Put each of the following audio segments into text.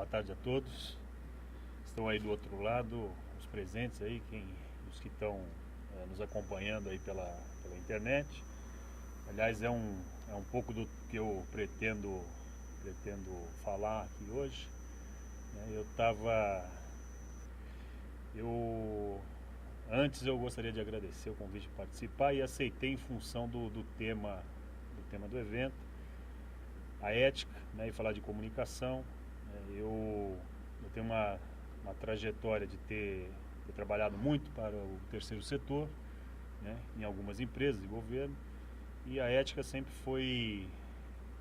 boa tarde a todos. Estão aí do outro lado, os presentes aí, os que estão nos acompanhando aí pela internet. Aliás, é um pouco do que eu pretendo falar aqui hoje. Antes eu gostaria de agradecer o convite de participar e aceitei em função do tema do evento, a ética, né, e falar de comunicação. Eu tenho uma trajetória de ter trabalhado muito para o terceiro setor, né, em algumas empresas e governo, e a ética sempre foi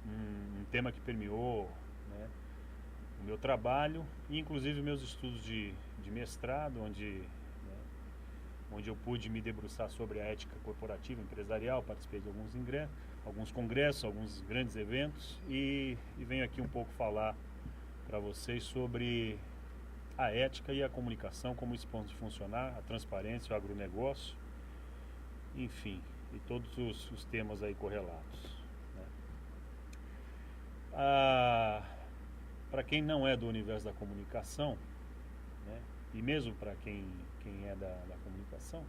um tema que permeou, né, o meu trabalho e inclusive meus estudos de mestrado, onde eu pude me debruçar sobre a ética corporativa, empresarial, participei de alguns congressos, alguns grandes eventos e venho aqui um pouco falar para vocês sobre a ética e a comunicação, como isso pode funcionar, a transparência, o agronegócio, enfim, e todos os temas aí correlatos, né? Para quem não é do universo da comunicação, né, e mesmo para quem é da comunicação,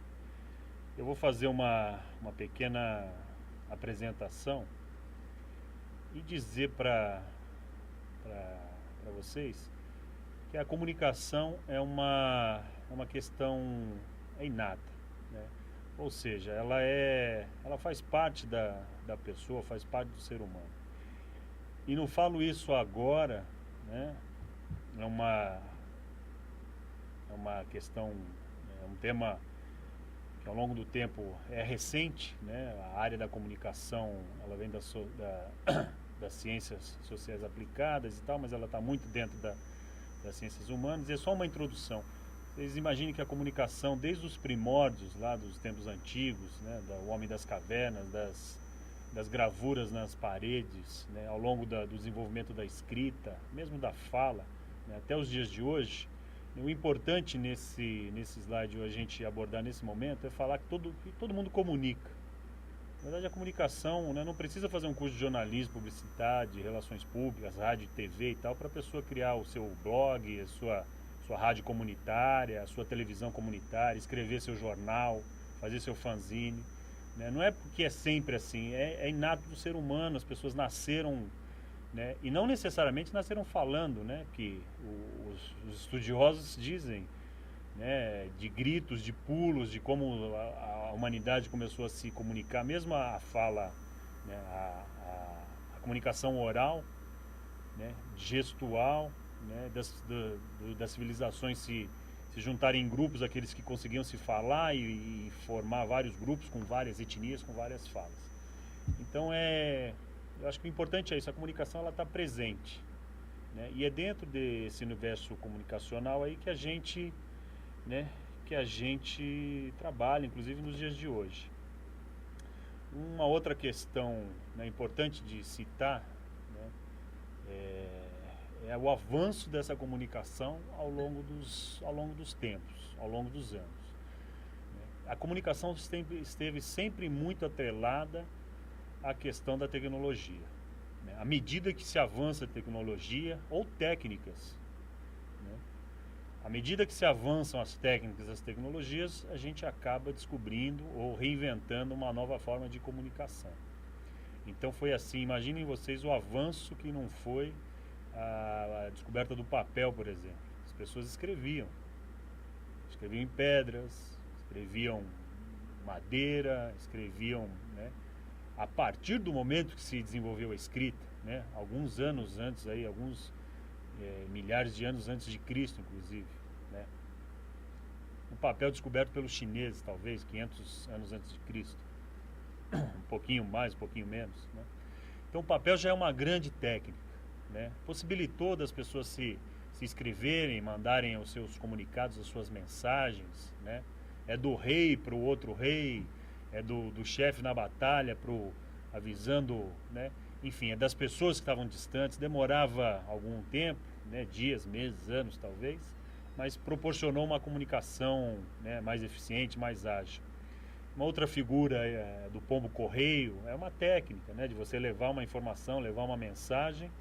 eu vou fazer uma pequena apresentação e dizer para vocês que a comunicação é uma questão inata, né? Ou seja, ela faz parte da pessoa, faz parte do ser humano. E não falo isso agora, né? É uma questão, é um tema que ao longo do tempo é recente, né? A área da comunicação, ela vem das ciências sociais aplicadas e tal, mas ela está muito dentro das ciências humanas. E é só uma introdução. Vocês imaginem que a comunicação, desde os primórdios, lá dos tempos antigos, né, do homem das cavernas, das gravuras nas paredes, né, ao longo do desenvolvimento da escrita, mesmo da fala, né, até os dias de hoje, o importante nesse slide a gente abordar nesse momento é falar que todo mundo comunica. Na verdade, a comunicação, né, não precisa fazer um curso de jornalismo, publicidade, relações públicas, rádio, TV e tal, para a pessoa criar o seu blog, a sua rádio comunitária, a sua televisão comunitária, escrever seu jornal, fazer seu fanzine, né? Não é porque é sempre assim, é inato do ser humano, as pessoas nasceram, né, e não necessariamente nasceram falando, né, que os estudiosos dizem, né, de gritos, de pulos, de como a humanidade começou a se comunicar, mesmo a fala, né, a comunicação oral, né, gestual, né, das civilizações se juntarem em grupos, aqueles que conseguiam se falar e formar vários grupos com várias etnias, com várias falas. Então eu acho que o importante é isso, a comunicação ela está presente, né, e é dentro desse universo comunicacional aí que a gente, né, trabalha, inclusive nos dias de hoje. Uma outra questão, né, importante de citar, né, é o avanço dessa comunicação ao longo dos tempos, ao longo dos anos. A comunicação esteve sempre muito atrelada à questão da tecnologia, né? À medida que se avança a tecnologia ou técnicas, né? À medida que se avançam as técnicas, as tecnologias, a gente acaba descobrindo ou reinventando uma nova forma de comunicação. Então foi assim, imaginem vocês o avanço que não foi a descoberta do papel, por exemplo. As pessoas escreviam em pedras, escreviam madeira, escreviam, né, a partir do momento que se desenvolveu a escrita, né, alguns anos antes aí, milhares de anos antes de Cristo, inclusive, né? O papel descoberto pelos chineses, talvez 500 anos antes de Cristo, um pouquinho mais, um pouquinho menos, né? Então o papel já é uma grande técnica, né? Possibilitou das pessoas se escreverem, mandarem os seus comunicados, as suas mensagens, né? É do rei para o outro rei, é do chefe na batalha avisando, né? Enfim, é das pessoas que estavam distantes, demorava algum tempo, né? Dias, meses, anos talvez, mas proporcionou uma comunicação, né, mais eficiente, mais ágil. Uma outra figura do pombo correio é uma técnica, né, de você levar uma informação, levar uma mensagem,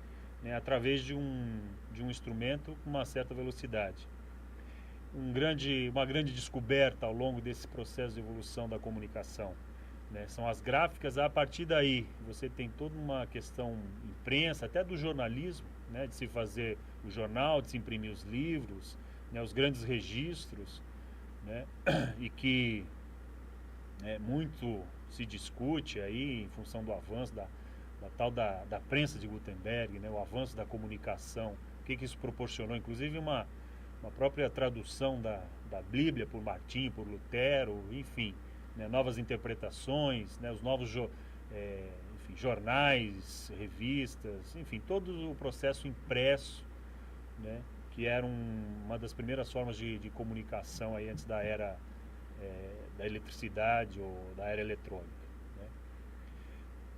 né, através de um instrumento com uma certa velocidade. Uma grande descoberta ao longo desse processo de evolução da comunicação, né, são as gráficas. A partir daí você tem toda uma questão imprensa, até do jornalismo, né, de se fazer o jornal, de se imprimir os livros, né, os grandes registros, né, e que muito se discute aí em função do avanço da prensa de Gutenberg, né, o avanço da comunicação, o que isso proporcionou, inclusive uma própria tradução da Bíblia por Martim, por Lutero, enfim, né, novas interpretações, né, os novos enfim, jornais, revistas, enfim, todo o processo impresso, né, que era uma das primeiras formas de comunicação aí antes da era da eletricidade ou da era eletrônica, né.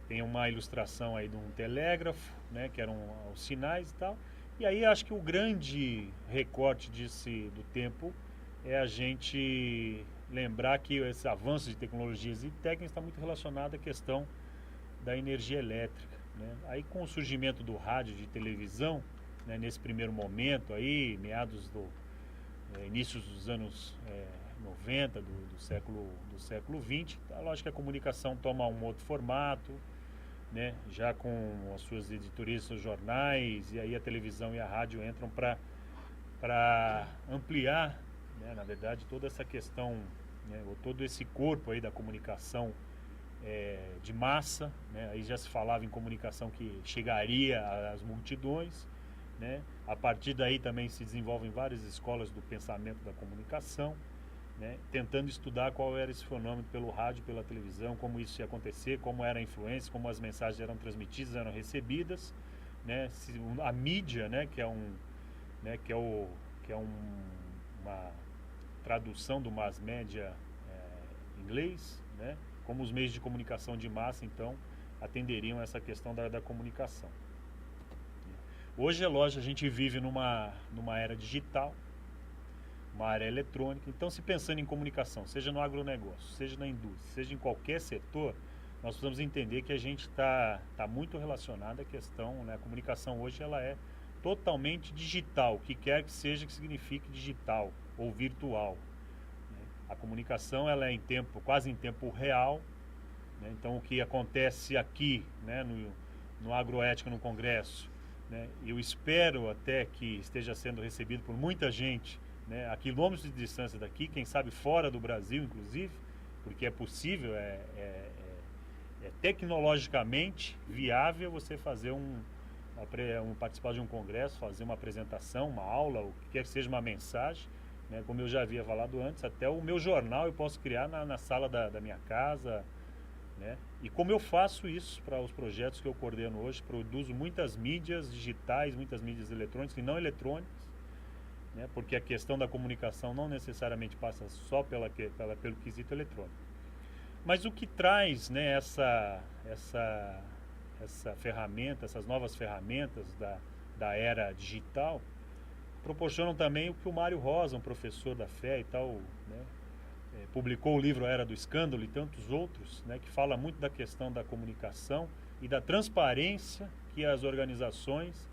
Tem uma ilustração aí de um telégrafo, né, que eram os sinais e tal. E aí acho que o grande recorte do tempo é a gente lembrar que esse avanço de tecnologias e técnicas está muito relacionado à questão da energia elétrica, né. Aí com o surgimento do rádio, de televisão, né, nesse primeiro momento aí, inícios dos anos 90 do século XX, lógico que a comunicação toma um outro formato, né, já com as suas editorias, seus jornais, e aí a televisão e a rádio entram para ampliar, né, na verdade, toda essa questão, né, ou todo esse corpo aí da comunicação de massa, né, aí já se falava em comunicação que chegaria às multidões, né, a partir daí também se desenvolvem várias escolas do pensamento da comunicação, né, tentando estudar qual era esse fenômeno pelo rádio, pela televisão, como isso ia acontecer, como era a influência, como as mensagens eram transmitidas, eram recebidas, né, a mídia, né, uma tradução do mass media inglês, né, como os meios de comunicação de massa então atenderiam essa questão da comunicação. Hoje é lógico, a gente vive numa era digital, uma área eletrônica. Então, se pensando em comunicação, seja no agronegócio, seja na indústria, seja em qualquer setor, nós precisamos entender que a gente está muito relacionado à questão, né? A comunicação hoje ela é totalmente digital, o que quer que seja que signifique digital ou virtual, né? A comunicação ela é quase em tempo real, né? Então, o que acontece aqui, né, no Agroética, no Congresso, né, eu espero até que esteja sendo recebido por muita gente, né, a quilômetros de distância daqui, quem sabe fora do Brasil, inclusive, porque é possível, tecnologicamente viável você fazer participar de um congresso, fazer uma apresentação, uma aula, o que quer que seja, uma mensagem, né, como eu já havia falado antes, até o meu jornal eu posso criar na sala da minha casa, né, e como eu faço isso para os projetos que eu coordeno hoje, produzo muitas mídias digitais, muitas mídias eletrônicas e não eletrônicas, né, porque a questão da comunicação não necessariamente passa só pelo quesito eletrônico. Mas o que traz, né, essa ferramenta, essas novas ferramentas da era digital, proporcionam também o que o Mário Rosa, um professor da fé e tal, né, publicou o livro A Era do Escândalo e tantos outros, né, que fala muito da questão da comunicação e da transparência que as organizações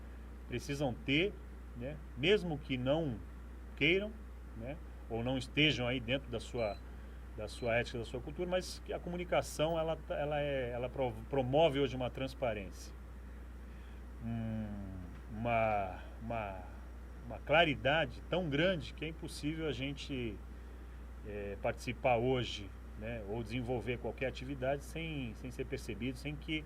precisam ter, né, mesmo que não queiram, né, ou não estejam aí dentro da sua ética, da sua cultura, mas que a comunicação ela promove hoje uma transparência, uma claridade tão grande que é impossível a gente participar hoje, né, ou desenvolver qualquer atividade sem ser percebido, sem que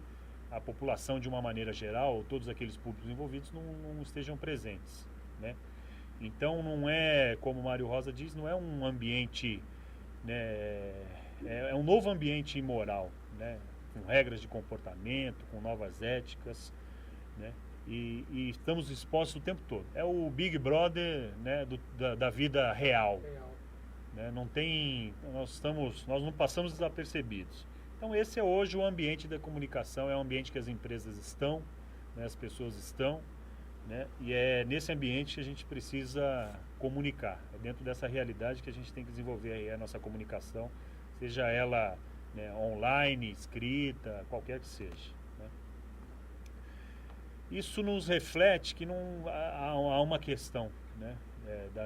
a população de uma maneira geral, ou todos aqueles públicos envolvidos não estejam presentes, né? Então não é, como o Mário Rosa diz, não é um ambiente, né, é um novo ambiente imoral, né, com regras de comportamento, com novas éticas, né, e estamos expostos o tempo todo. É o Big Brother, né, da vida real. Né, nós não passamos desapercebidos. Então esse é hoje o ambiente da comunicação, é o ambiente que as empresas estão, né, as pessoas estão, né, e é nesse ambiente que a gente precisa comunicar. É dentro dessa realidade que a gente tem que desenvolver aí a nossa comunicação, seja ela, né, online, escrita, qualquer que seja, né. Isso nos reflete que não há uma questão, né,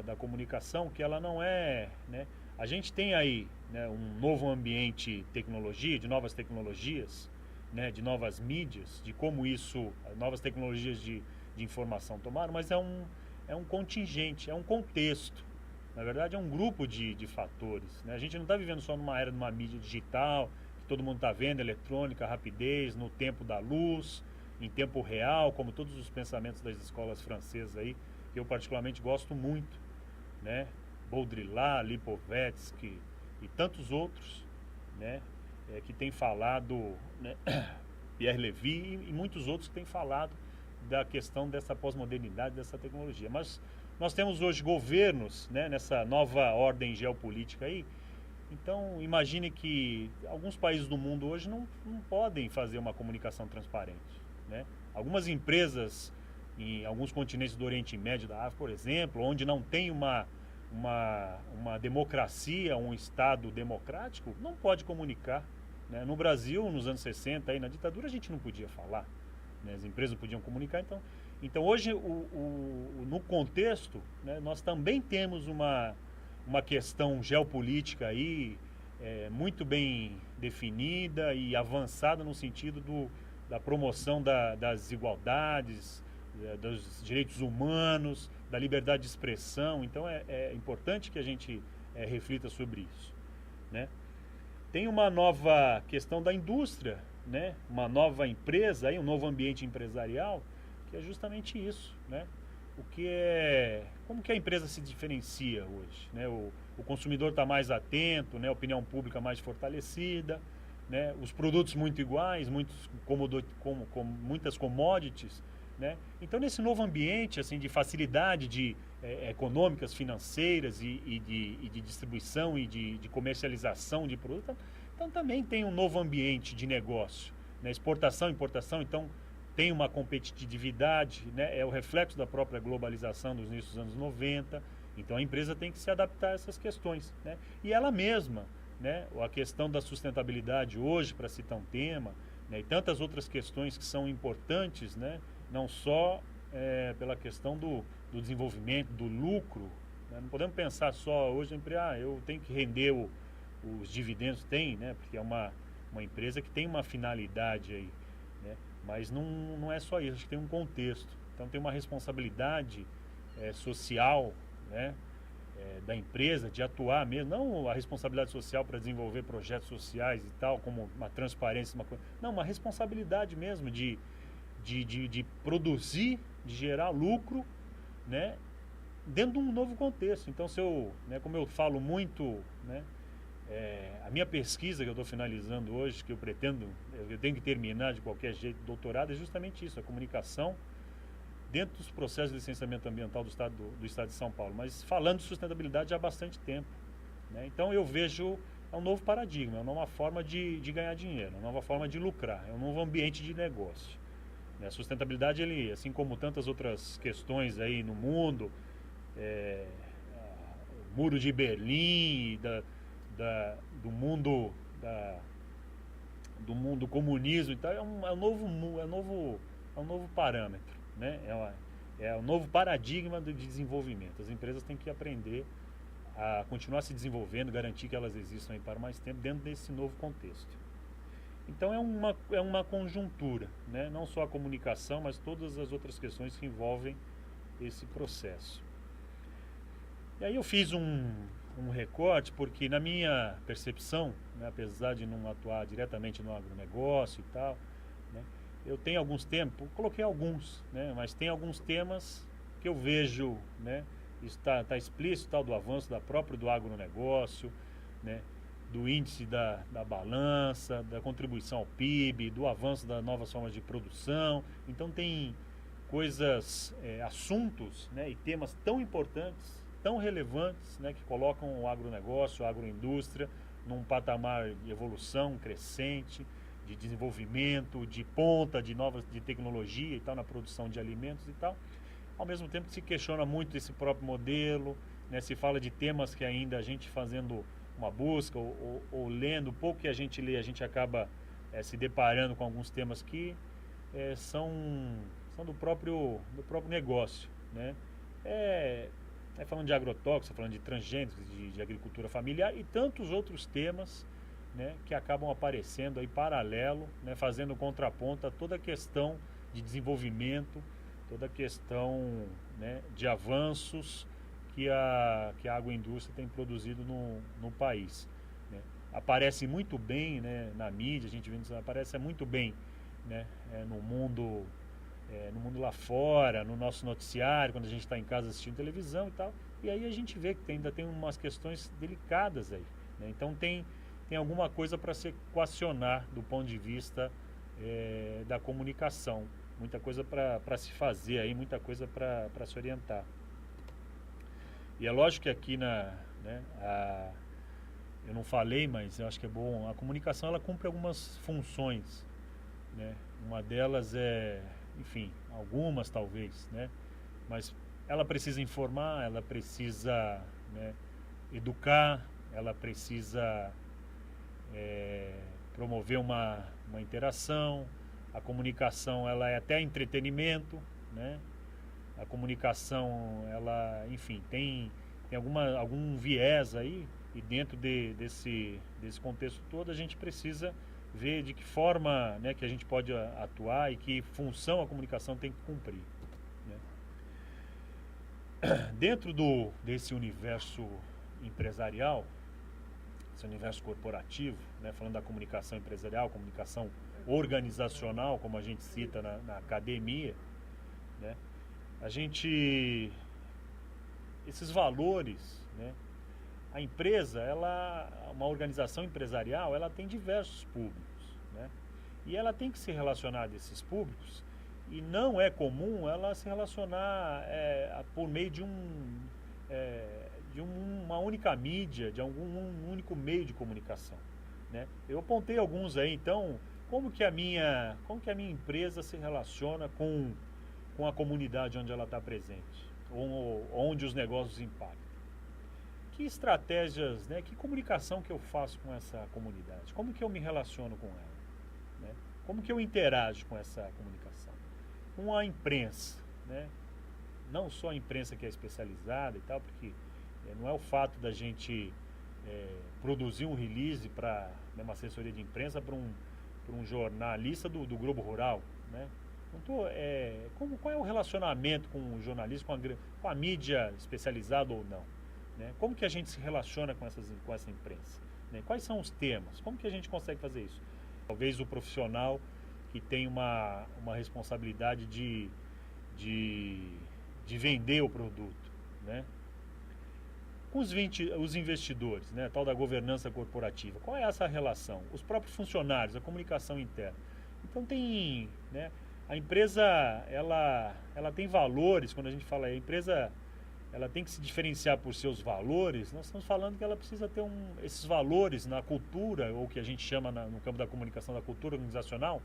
da comunicação, que ela não é, né, a gente tem aí, né, um novo ambiente tecnologia, de novas tecnologias, né, de novas mídias, de como isso, novas tecnologias de informação tomaram, mas é um contingente, é um contexto. Na verdade, é um grupo de fatores, né? A gente não está vivendo só numa era de uma mídia digital, que todo mundo está vendo, eletrônica, rapidez, no tempo da luz, em tempo real, como todos os pensamentos das escolas francesas aí, que eu particularmente gosto muito, né? Baudrillard, Lipovetsky e tantos outros, né? Que têm falado, né? Pierre Levy e muitos outros que têm falado da questão dessa pós-modernidade, dessa tecnologia. Mas nós temos hoje governos, né, nessa nova ordem geopolítica aí. Então, imagine que alguns países do mundo hoje não podem fazer uma comunicação transparente, né? Algumas empresas em alguns continentes do Oriente Médio, da África, por exemplo, onde não tem uma democracia, um Estado democrático, não pode comunicar, né? No Brasil, nos anos 60, aí, na ditadura, a gente não podia falar, né? As empresas não podiam comunicar. Então hoje, no contexto, né, nós também temos uma questão geopolítica aí muito bem definida e avançada no sentido da promoção das igualdades, dos direitos humanos, da liberdade de expressão. Então é importante que a gente reflita sobre isso, né? Tem uma nova questão da indústria, né? Uma nova empresa, aí, um novo ambiente empresarial, que é justamente isso, né? Como que a empresa se diferencia hoje, né? O consumidor está mais atento, né? A opinião pública mais fortalecida, né? Os produtos muito iguais, muitas commodities, né? Então, nesse novo ambiente assim de facilidade econômicas, financeiras e de distribuição e de comercialização de produtos, então também tem um novo ambiente de negócio, né? Exportação, importação, então tem uma competitividade, né? É o reflexo da própria globalização dos inícios dos anos 90. Então a empresa tem que se adaptar a essas questões, né? E ela mesma, né? A questão da sustentabilidade hoje, para citar um tema, né? E tantas outras questões que são importantes, né? Não só pela questão do desenvolvimento, do lucro, né? Não podemos pensar só hoje em empresa, eu tenho que render os dividendos, tem, né? Porque é uma empresa que tem uma finalidade aí, né? Mas não é só isso, acho que tem um contexto. Então tem uma responsabilidade social, né? Da empresa de atuar mesmo, não a responsabilidade social para desenvolver projetos sociais e tal, como uma transparência, uma coisa, não, uma responsabilidade mesmo de produzir, de gerar lucro, né, dentro de um novo contexto. Então, né, como eu falo muito, né, a minha pesquisa que eu estou finalizando hoje, que eu tenho que terminar de qualquer jeito, doutorado, é justamente isso, a comunicação dentro dos processos de licenciamento ambiental do Estado de São Paulo, mas falando de sustentabilidade há bastante tempo, né? Então eu vejo, é um novo paradigma, é uma nova forma de ganhar dinheiro, uma nova forma de lucrar, é um novo ambiente de negócio, né? A sustentabilidade, assim como tantas outras questões aí no mundo, o Muro de Berlim, do mundo comunismo e tal, é um novo parâmetro, né? É um novo paradigma de desenvolvimento. As empresas têm que aprender a continuar se desenvolvendo, garantir que elas existam aí para mais tempo dentro desse novo contexto. Então é uma conjuntura, né? Não só a comunicação, mas todas as outras questões que envolvem esse processo. E aí eu fiz um recorte, porque na minha percepção, né, apesar de não atuar diretamente no agronegócio e tal, né, eu tenho alguns temas, coloquei alguns, né, mas tem alguns temas que eu vejo, né, está explícito, tal, do avanço do agronegócio, né, do índice da balança, da contribuição ao PIB, do avanço das novas formas de produção. Então tem coisas, assuntos, né, e temas tão importantes, tão relevantes, né, que colocam o agronegócio, a agroindústria num patamar de evolução crescente, de desenvolvimento, de ponta, de tecnologia e tal, na produção de alimentos e tal. Ao mesmo tempo que se questiona muito esse próprio modelo, né, se fala de temas que ainda a gente fazendo uma busca ou lendo, pouco que a gente lê, a gente acaba se deparando com alguns temas que são questão do próprio negócio, né? Falando de agrotóxicos, falando de transgênicos, de agricultura familiar e tantos outros temas, né, que acabam aparecendo aí paralelo, né, fazendo contraponto a toda a questão de desenvolvimento, toda a questão, né, de avanços que a agroindústria tem produzido no país, né. Aparece muito bem, né, na mídia, a gente vê isso, aparece muito bem, né, no mundo lá fora, no nosso noticiário, quando a gente está em casa assistindo televisão e tal. E aí a gente vê que ainda tem umas questões delicadas aí, né? Então tem alguma coisa para se equacionar do ponto de vista da comunicação. Muita coisa para se fazer aí, muita coisa para se orientar. E é lógico que aqui eu não falei, mas eu acho que é bom, a comunicação ela cumpre algumas funções, né? Uma delas enfim, algumas talvez, né? Mas ela precisa informar, ela precisa, né, educar, ela precisa promover uma interação. A comunicação ela é até entretenimento, né? A comunicação ela, enfim, tem algum viés aí, e dentro desse contexto todo a gente precisa ver de que forma, né, que a gente pode atuar e que função a comunicação tem que cumprir, né? Dentro desse universo empresarial, esse universo corporativo, né, falando da comunicação empresarial, comunicação organizacional, como a gente cita na academia, né, esses valores, né, a empresa, uma organização empresarial, ela tem diversos públicos, né? E ela tem que se relacionar a esses públicos, e não é comum ela se relacionar por meio de uma única mídia, de um único meio de comunicação, né? Eu apontei alguns aí, então, como que a minha empresa se relaciona com a comunidade onde ela está presente, onde os negócios impactam. Que estratégias, né, que comunicação que eu faço com essa comunidade? Como que eu me relaciono com ela, né? Como que eu interajo com essa comunicação? Com a imprensa, né? Não só a imprensa que é especializada e tal, porque não é o fato da gente produzir um release para uma assessoria de imprensa para um jornalista do Globo Rural, né? Qual é o relacionamento com o jornalista, com a mídia especializada ou não? Né? Como que a gente se relaciona com essa imprensa? Né? Quais são os temas? Como que a gente consegue fazer isso? Talvez o profissional que tem uma responsabilidade de vender o produto, né? Com os investidores, né? Tal da governança corporativa. Qual é essa relação? Os próprios funcionários, a comunicação interna. Então tem, né? A empresa, ela tem valores. Quando a gente fala a empresa, ela tem que se diferenciar por seus valores. Nós estamos falando que ela precisa ter esses valores na cultura, ou que a gente chama no campo da comunicação da cultura organizacional,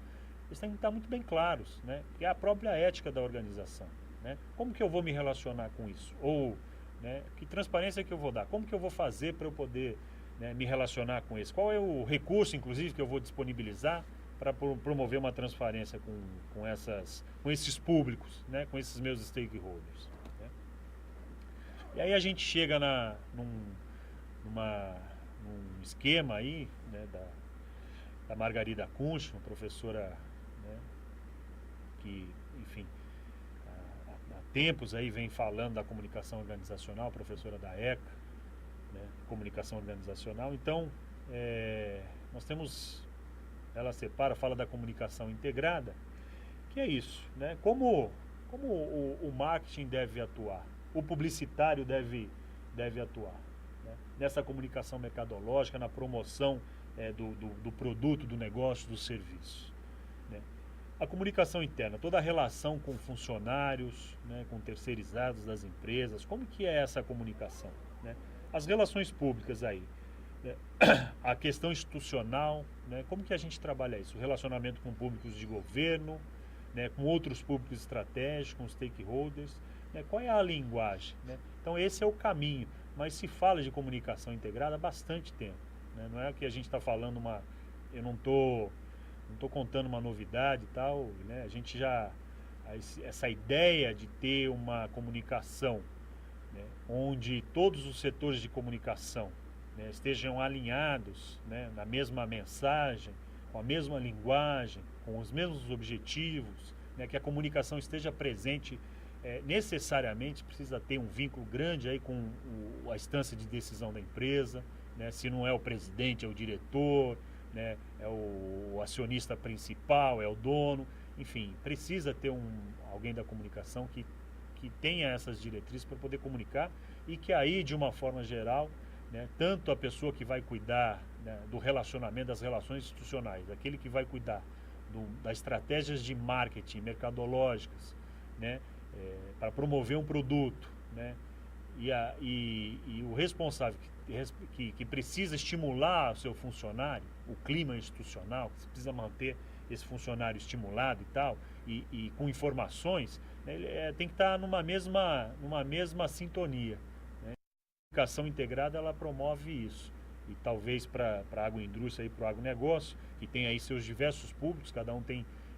eles têm que estar muito bem claros, né? Que é a própria ética da organização, né? Como que eu vou me relacionar com isso? Ou, né, que transparência que eu vou dar? Como que eu vou fazer para eu poder, né, me relacionar com isso? Qual é o recurso, inclusive, que eu vou disponibilizar para promover uma transparência com esses públicos, né, com esses meus stakeholders? E aí a gente chega num esquema aí, né, da Margarida Kunsch, uma professora, né, que, enfim, há tempos aí vem falando da comunicação organizacional, professora da ECA, né, comunicação organizacional. Então, nós temos, ela fala da comunicação integrada, que é isso, né? Como o marketing deve atuar, o publicitário deve atuar, né, nessa comunicação mercadológica, na promoção do produto, do negócio, do serviço, né? A comunicação interna, toda a relação com funcionários, né, com terceirizados das empresas, como que é essa comunicação, né? As relações públicas aí, né? A questão institucional, né? Como que a gente trabalha isso? O relacionamento com públicos de governo, né, com outros públicos estratégicos, com stakeholders, né? Qual é a linguagem, né? Então esse é o caminho, mas se fala de comunicação integrada há bastante tempo, né? Não é que a gente está falando eu não estou contando uma novidade e tal, né? A gente já essa ideia de ter uma comunicação, né, onde todos os setores de comunicação, né, estejam alinhados, né, na mesma mensagem, com a mesma linguagem, com os mesmos objetivos, né, que a comunicação esteja presente, necessariamente precisa ter um vínculo grande aí com a instância de decisão da empresa, né, se não é o presidente, é o diretor, né, é o acionista principal, é o dono, enfim, precisa ter alguém da comunicação que tenha essas diretrizes para poder comunicar e que aí, de uma forma geral, né, tanto a pessoa que vai cuidar, né, do relacionamento, das relações institucionais, aquele que vai cuidar das estratégias de marketing, mercadológicas, né, para promover um produto, né, e o responsável que precisa estimular o seu funcionário, o clima institucional, que precisa manter esse funcionário estimulado e tal, e com informações, né, ele tem que estar numa mesma sintonia, né? A comunicação integrada, ela promove isso. E talvez para a agroindústria e para o agronegócio, que tem aí seus diversos públicos, cada um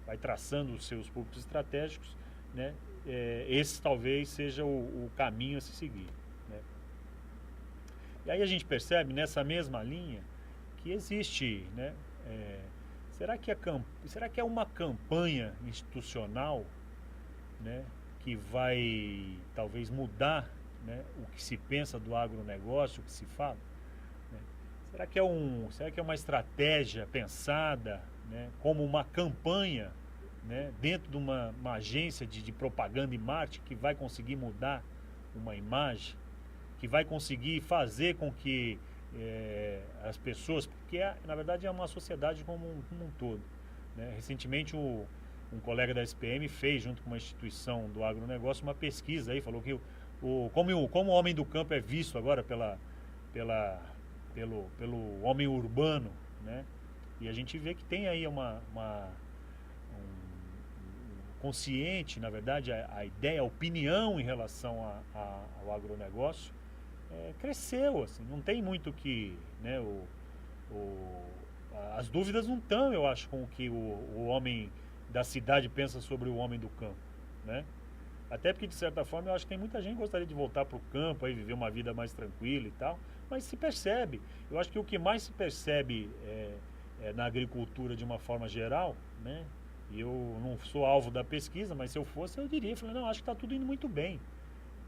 vai traçando os seus públicos estratégicos, né? Esse talvez seja o caminho a se seguir, né? E aí a gente percebe nessa mesma linha que existe, né? Será que é uma campanha institucional, né, que vai talvez mudar, né, o que se pensa do agronegócio, o que se fala? Né? Será que é uma estratégia pensada, né, como uma campanha, né, dentro de uma agência de propaganda e marketing que vai conseguir mudar uma imagem, que vai conseguir fazer com que as pessoas, porque na verdade é uma sociedade como um todo, né? Recentemente um colega da SPM fez, junto com uma instituição do agronegócio, uma pesquisa aí, falou que como o homem do campo é visto agora pelo homem urbano, né? E a gente vê que tem aí um consciente, na verdade, a ideia, a opinião em relação ao agronegócio cresceu, assim, não tem muito que, né, as dúvidas não estão, eu acho, com o que o homem da cidade pensa sobre o homem do campo, né? Até porque, de certa forma, eu acho que tem muita gente que gostaria de voltar para o campo, aí, viver uma vida mais tranquila e tal, mas se percebe. Eu acho que o que mais se percebe na agricultura de uma forma geral, né? E eu não sou alvo da pesquisa, mas se eu fosse, eu diria, não, acho que está tudo indo muito bem.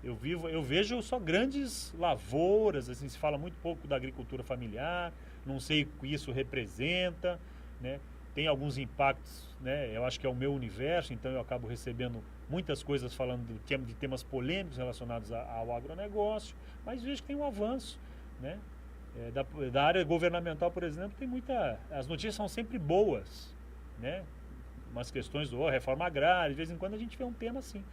Eu vejo só grandes lavouras, assim, se fala muito pouco da agricultura familiar, não sei o que isso representa, né? Tem alguns impactos, né? Eu acho que é o meu universo, então eu acabo recebendo muitas coisas falando de temas polêmicos relacionados ao agronegócio, mas vejo que tem um avanço, né? Da área governamental, por exemplo, as notícias são sempre boas, né? Umas questões reforma agrária, de vez em quando a gente vê um tema assim.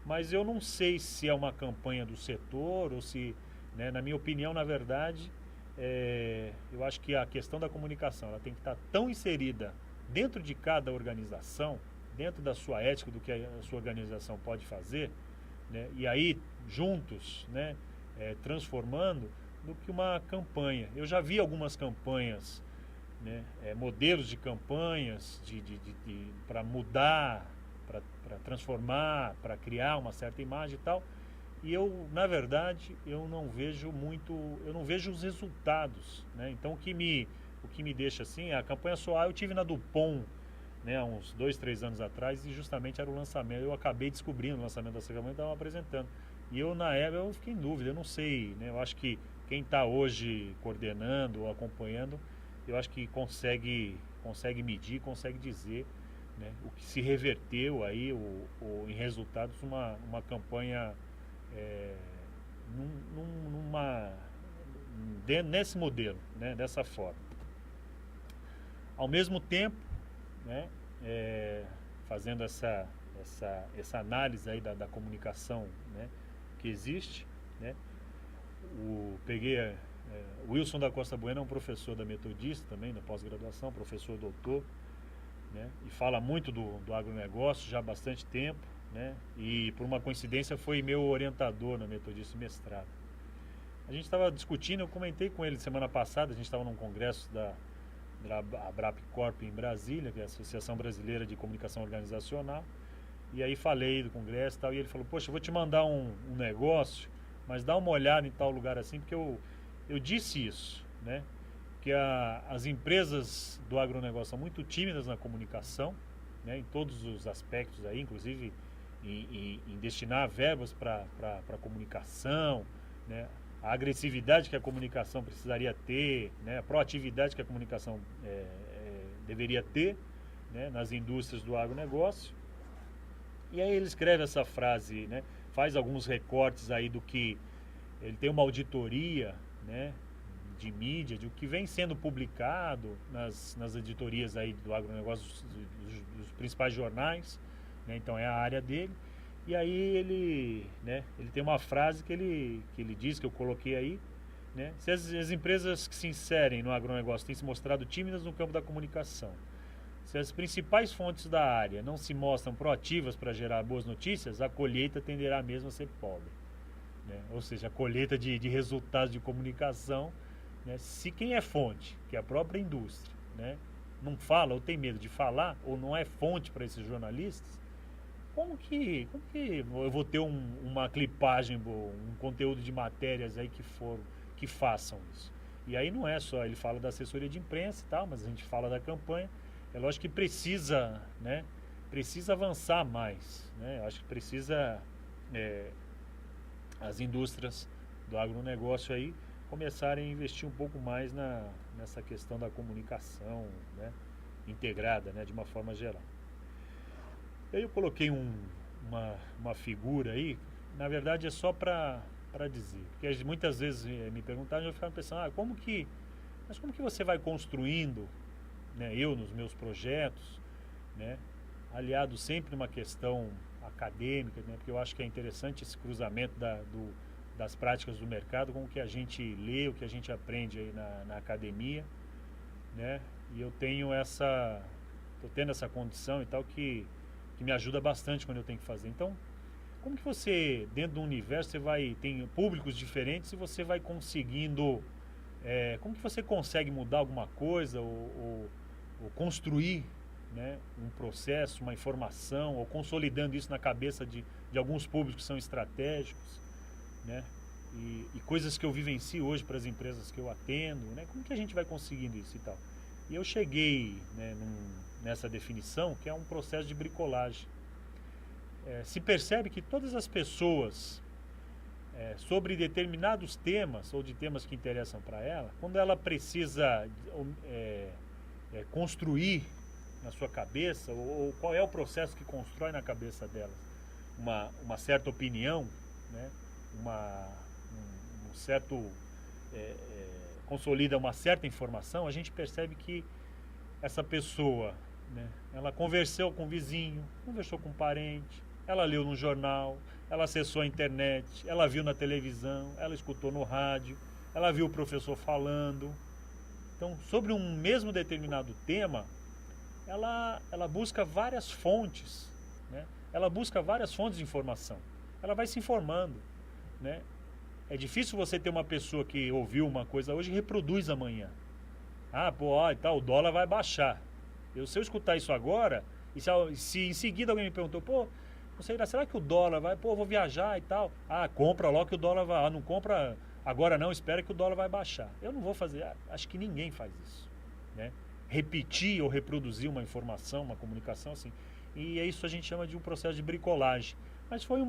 Mas eu não sei se é uma campanha do setor ou se, né, na minha opinião, na verdade, eu acho que a questão da comunicação ela tem que estar tão inserida dentro de cada organização, dentro da sua ética, do que a sua organização pode fazer, né, e aí juntos, né, transformando, do que uma campanha. Eu já vi algumas campanhas, né, modelos de campanhas para mudar, para transformar, para criar uma certa imagem e tal. E eu, na verdade, eu não vejo os resultados, né? Então o que me deixa assim, a campanha Soar eu tive na Dupont, né, há uns 2, 3 anos atrás, e justamente era o lançamento, eu acabei descobrindo o lançamento dessa campanha e estava apresentando. E eu, na época, eu fiquei em dúvida, eu não sei, né? Eu acho que quem está hoje coordenando ou acompanhando, eu acho que consegue medir, consegue dizer, né, o que se reverteu aí em resultados uma campanha nesse modelo, né, dessa forma. Ao mesmo tempo, né, fazendo essa análise aí da comunicação, né, que existe, né, peguei o Wilson da Costa Bueno, é um professor da Metodista também, da pós-graduação, professor doutor, né, e fala muito do agronegócio já há bastante tempo, né, e por uma coincidência foi meu orientador na Metodista mestrado. A gente estava discutindo, eu comentei com ele semana passada, a gente estava num congresso da Abrapcorp em Brasília, que é a Associação Brasileira de Comunicação Organizacional, E aí falei do congresso e tal, e ele falou, poxa, eu vou te mandar um negócio, mas dá uma olhada em tal lugar assim, porque eu disse isso, né? Que as empresas do agronegócio são muito tímidas na comunicação, né, em todos os aspectos aí, inclusive em destinar verbas para comunicação, né, a agressividade que a comunicação precisaria ter, né, a proatividade que a comunicação deveria ter, né, nas indústrias do agronegócio. E aí ele escreve essa frase, né, faz alguns recortes aí do que ele tem uma auditoria, né, de mídia, de o que vem sendo publicado nas editorias aí do agronegócio dos principais jornais, né? Então é a área dele. E aí ele tem uma frase que ele diz, que eu coloquei aí, né? Se as empresas que se inserem no agronegócio têm se mostrado tímidas no campo da comunicação, se as principais fontes da área não se mostram proativas para gerar boas notícias, a colheita tenderá mesmo a ser pobre, né? Ou seja, a colheita de resultados de comunicação, né? Se quem é fonte, que é a própria indústria, né, não fala ou tem medo de falar, ou não é fonte para esses jornalistas, como que eu vou ter uma clipagem, um conteúdo de matérias aí que façam isso? E aí não é só, ele fala da assessoria de imprensa e tal, mas a gente fala da campanha. É lógico que precisa, né, precisa avançar mais, né? Eu acho que precisa as indústrias do agronegócio aí começarem a investir um pouco mais nessa questão da comunicação, né, integrada, né, de uma forma geral. E aí eu coloquei uma figura aí, na verdade é só para dizer, porque muitas vezes me perguntaram e eu ficava pensando, como que você vai construindo, né, eu nos meus projetos, né, aliado sempre numa questão acadêmica, né, porque eu acho que é interessante esse cruzamento das práticas do mercado com o que a gente lê, o que a gente aprende aí na academia, né? E eu tenho tô tendo essa condição e tal que me ajuda bastante quando eu tenho que fazer. Então, como que você, dentro do universo, tem públicos diferentes e você vai conseguindo, como que você consegue mudar alguma coisa ou construir, né, um processo, uma informação, ou consolidando isso na cabeça de alguns públicos que são estratégicos, né? E coisas que eu vivencio hoje para as empresas que eu atendo, né? Como que a gente vai conseguindo isso e tal? E eu cheguei, né, nessa definição, que é um processo de bricolagem. Se percebe que todas as pessoas, sobre determinados temas ou de temas que interessam para ela, quando ela precisa construir na sua cabeça, ou qual é o processo que constrói na cabeça delas uma certa opinião, né? Um certo consolida uma certa informação, a gente percebe que essa pessoa, né, ela conversou com o vizinho, conversou com um parente, ela leu no jornal, ela acessou a internet, ela viu na televisão, ela escutou no rádio, ela viu o professor falando. Então, sobre um mesmo determinado tema, ela busca várias fontes, né? Ela busca várias fontes de informação. Ela vai se informando, né? É difícil você ter uma pessoa que ouviu uma coisa hoje e reproduz amanhã. O dólar vai baixar. Se eu escutar isso agora, e se em seguida alguém me perguntou, será que o dólar vai, eu vou viajar e tal. Compra logo que o dólar vai, não compra agora não, espera que o dólar vai baixar. Eu não vou fazer, acho que ninguém faz isso, né? Repetir ou reproduzir uma informação, uma comunicação assim. E é isso a gente chama de um processo de bricolagem. Mas foi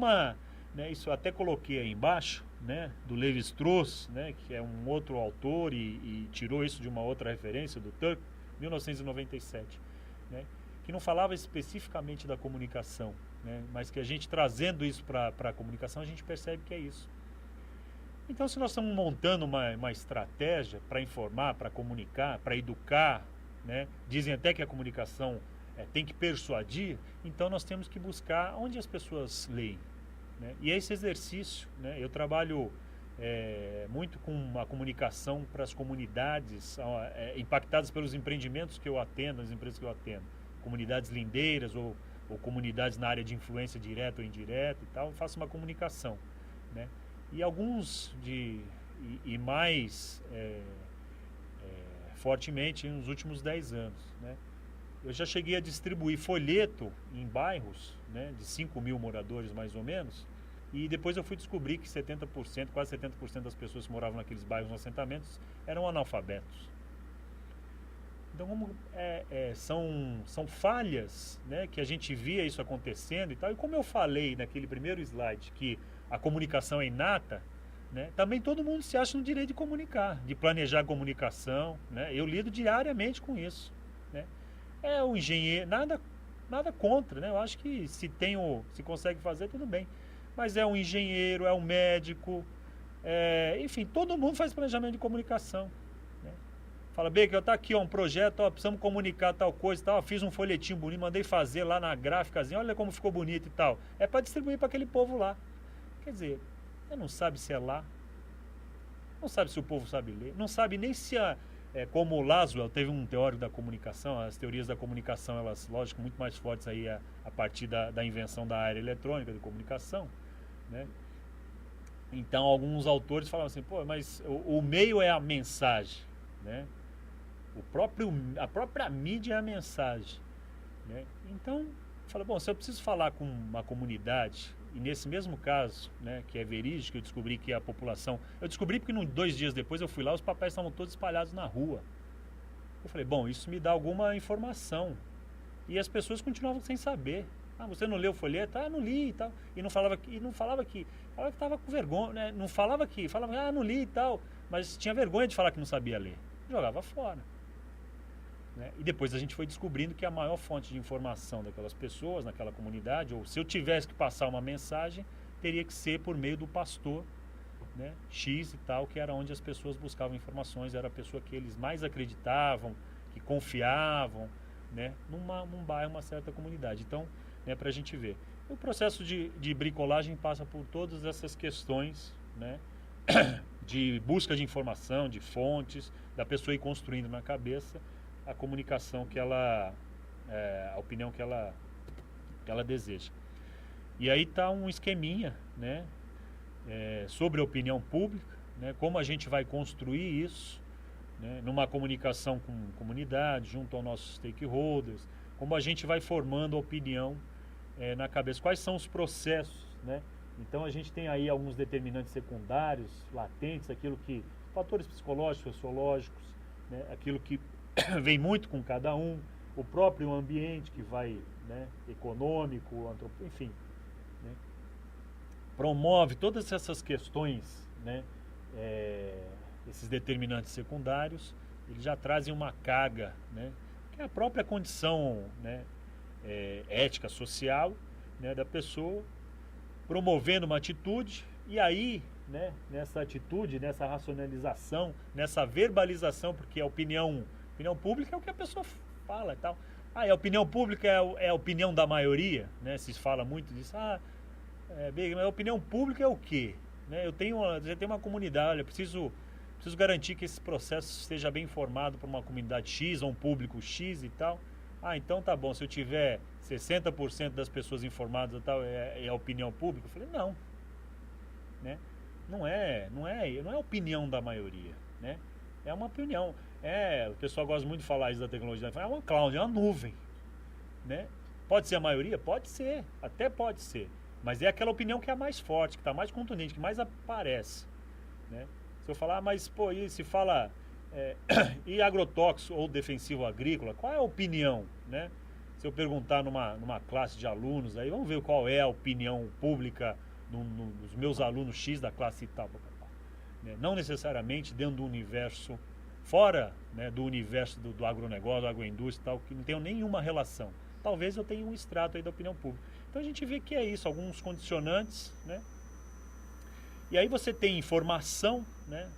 né, isso eu até coloquei aí embaixo, né, do Levi-Strauss, né, que é um outro autor e tirou isso de uma outra referência, do Tuck, 1997, né, que não falava especificamente da comunicação, né, mas que a gente trazendo isso para a comunicação, a gente percebe que é isso. Então, se nós estamos montando uma estratégia para informar, para comunicar, para educar, né, dizem até que a comunicação tem que persuadir, então nós temos que buscar onde as pessoas leem, né? E é esse exercício, né? Eu trabalho muito com a comunicação para as comunidades impactadas pelos empreendimentos que eu atendo, as empresas que eu atendo, comunidades lindeiras ou comunidades na área de influência direta ou indireta e tal, eu faço uma comunicação, né? E alguns mais fortemente nos últimos 10 anos, né? Eu já cheguei a distribuir folheto em bairros, né, de 5 mil moradores mais ou menos, e depois eu fui descobrir que 70%, quase 70% das pessoas que moravam naqueles bairros, nos assentamentos, eram analfabetos. Então, são falhas, né, que a gente via isso acontecendo e tal. E como eu falei naquele primeiro slide que a comunicação é inata, né, também todo mundo se acha no direito de comunicar, de planejar a comunicação. Né? Eu lido diariamente com isso. Né? É o engenheiro, nada contra, né? Eu acho que se consegue fazer, tudo bem. Mas é um engenheiro, é um médico, enfim, todo mundo faz planejamento de comunicação. Né? Fala, Baker, tá aqui, ó, um projeto, ó, precisamos comunicar tal coisa e tal. Fiz um folhetinho bonito, mandei fazer lá na gráficazinha, olha como ficou bonito e tal. É para distribuir para aquele povo lá. Quer dizer, você não sabe se é lá, não sabe se o povo sabe ler, não sabe nem se como o Laswell teve um teórico da comunicação, as teorias da comunicação, elas, lógico, muito mais fortes aí a partir da invenção da área eletrônica de comunicação, né? Então, alguns autores falavam assim, pô, mas o meio é a mensagem, né? A própria mídia é a mensagem, né? Então, fala, bom, se eu preciso falar com uma comunidade, e nesse mesmo caso, né, que é verídico, eu descobri que a população... Eu descobri porque 2 dias depois eu fui lá, os papéis estavam todos espalhados na rua. Eu falei, bom, isso me dá alguma informação. E as pessoas continuavam sem saber. Ah, você não leu o folheto? Ah, não li e tal. E não falava que estava com vergonha, né? Não falava não li e tal. Mas tinha vergonha de falar que não sabia ler. Jogava fora. Né? E depois a gente foi descobrindo que a maior fonte de informação daquelas pessoas, naquela comunidade, ou se eu tivesse que passar uma mensagem, teria que ser por meio do pastor, né, X e tal, que era onde as pessoas buscavam informações, era a pessoa que eles mais acreditavam, que confiavam, né, num bairro, uma certa comunidade. Então, né, para a gente ver. O processo de bricolagem passa por todas essas questões, né, de busca de informação, de fontes, da pessoa ir construindo na cabeça a comunicação a opinião que ela deseja. E aí está um esqueminha, né, sobre a opinião pública, né, como a gente vai construir isso, né, numa comunicação com comunidade, junto aos nossos stakeholders, como a gente vai formando a opinião na cabeça, quais são os processos, né? Então a gente tem aí alguns determinantes secundários, latentes, fatores psicológicos, sociológicos, né, aquilo que vem muito com cada um, o próprio ambiente que vai, né, econômico, enfim, né, promove todas essas questões, né, esses determinantes secundários, eles já trazem uma carga, né, que é a própria condição, né, ética social, né, da pessoa, promovendo uma atitude, e aí, né, nessa atitude, nessa racionalização, nessa verbalização, porque a opinião pública é o que a pessoa fala e tal. Ah, e a opinião pública é a opinião da maioria, né? Se fala muito disso. Mas a opinião pública é o quê? Né? Você tem uma comunidade, olha, preciso garantir que esse processo esteja bem informado para uma comunidade X ou um público X e tal. Ah, então tá bom, se eu tiver 60% das pessoas informadas e tal, é a opinião pública? Eu falei, não. Né? Não é a opinião da maioria, né? É uma opinião. O pessoal gosta muito de falar isso da tecnologia. É uma cloud, é uma nuvem, né? Pode ser a maioria? Pode ser, até pode ser. Mas é aquela opinião que é a mais forte, que está mais contundente, que mais aparece, né? Se eu falar, mas pô, e se fala e agrotóxico ou defensivo agrícola, qual é a opinião, né? Se eu perguntar numa classe de alunos, aí vamos ver qual é a opinião pública dos meus alunos X da classe tal, né? Não necessariamente dentro do universo, fora, né, do universo do agronegócio, da agroindústria e tal, que não tem nenhuma relação. Talvez eu tenha um extrato aí da opinião pública. Então a gente vê que é isso, alguns condicionantes, né? E aí você tem informação, né?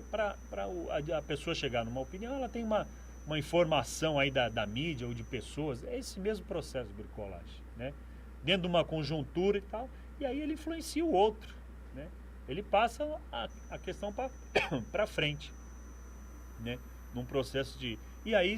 Para a pessoa chegar numa opinião, ela tem uma informação aí da mídia ou de pessoas. É esse mesmo processo de bricolagem, né? Dentro de uma conjuntura e tal, e aí ele influencia o outro, né? Ele passa a questão para frente, né? Num processo de... E aí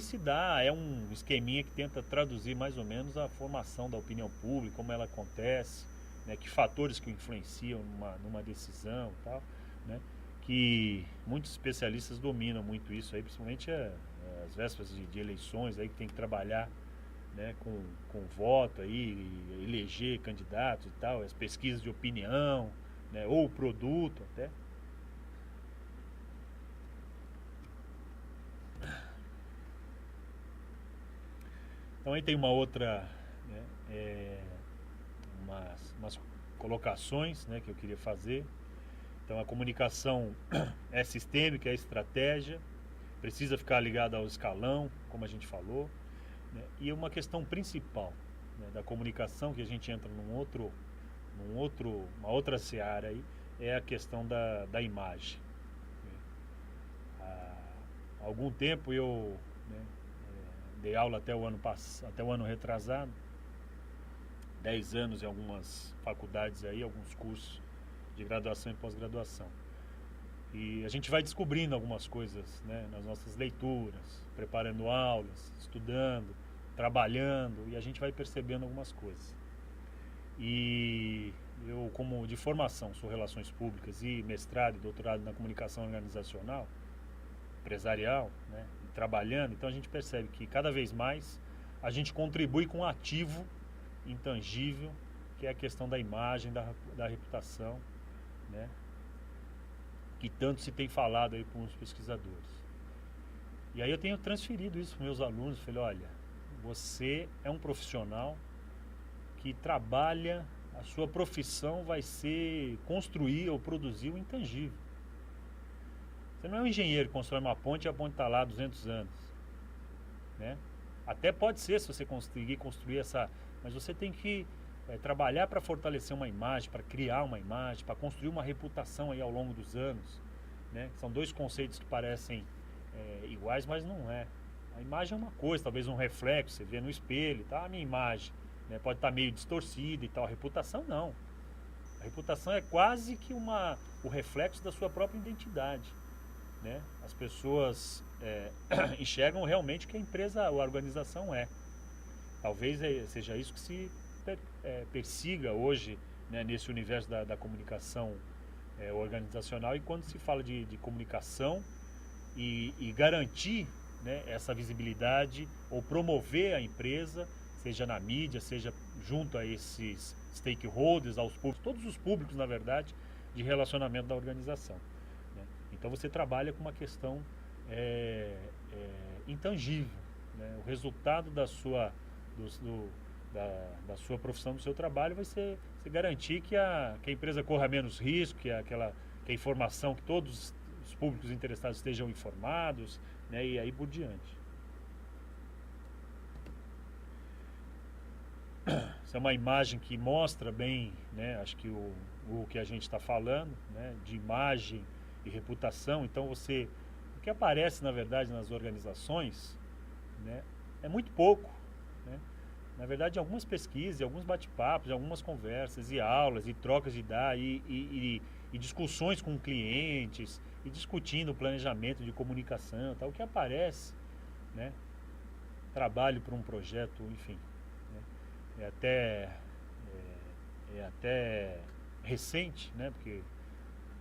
é um esqueminha que tenta traduzir mais ou menos a formação da opinião pública, como ela acontece, né? Que fatores que influenciam numa decisão e tal, né? Que muitos especialistas dominam muito isso aí, principalmente as vésperas de eleições aí, que tem que trabalhar né, com voto aí, eleger candidatos e tal, as pesquisas de opinião, né, ou produto até. Então aí tem uma outra, né, umas colocações, né, que eu queria fazer. Então a comunicação é sistêmica, é estratégia, precisa ficar ligada ao escalão, como a gente falou, né? E uma questão principal, né, da comunicação, que a gente entra uma outra seara aí, é a questão da imagem. Há algum tempo eu, né, dei aula até o ano retrasado, 10 anos em algumas faculdades aí, alguns cursos de graduação e pós-graduação. E a gente vai descobrindo algumas coisas, né, nas nossas leituras, preparando aulas, estudando, trabalhando, e a gente vai percebendo algumas coisas. E eu, como de formação, sou Relações Públicas e mestrado e doutorado na comunicação organizacional, empresarial, né, e trabalhando, então a gente percebe que cada vez mais a gente contribui com um ativo intangível, que é a questão da imagem, da reputação, né, que tanto se tem falado aí com os pesquisadores. E aí eu tenho transferido isso para meus alunos, falei, olha, você é um profissional que trabalha, a sua profissão vai ser construir ou produzir o intangível. Você não é um engenheiro que constrói uma ponte e a ponte está lá há 200 anos, né? Até pode ser se você conseguir construir essa, mas você tem que trabalhar para fortalecer uma imagem, para criar uma imagem, para construir uma reputação aí ao longo dos anos, né? São dois conceitos que parecem iguais, mas não é. A imagem é uma coisa, talvez um reflexo, você vê no espelho, tá? A minha imagem, né, pode estar meio distorcida e tal. A reputação não. A reputação é quase que o reflexo da sua própria identidade, né? As pessoas enxergam realmente o que a empresa, a organização é. Talvez seja isso que se persiga hoje, né, nesse universo da comunicação organizacional, e quando se fala de comunicação e garantir, né, essa visibilidade ou promover a empresa, seja na mídia, seja junto a esses stakeholders, aos públicos, todos os públicos, na verdade, de relacionamento da organização, né? Então você trabalha com uma questão intangível, né? O resultado da sua profissão, do seu trabalho, vai ser garantir que a empresa corra menos risco, que a informação, que todos os públicos interessados estejam informados, né, e aí por diante. Essa é uma imagem que mostra bem, né, acho que o que a gente está falando, né, de imagem e reputação. Então o que aparece na verdade nas organizações, né, é muito pouco, né? Na verdade, algumas pesquisas, alguns bate-papos, algumas conversas e aulas e trocas de ideias e discussões com clientes e discutindo o planejamento de comunicação, tal, o que aparece, né? Trabalho para um projeto, enfim, né? É até recente, né? Porque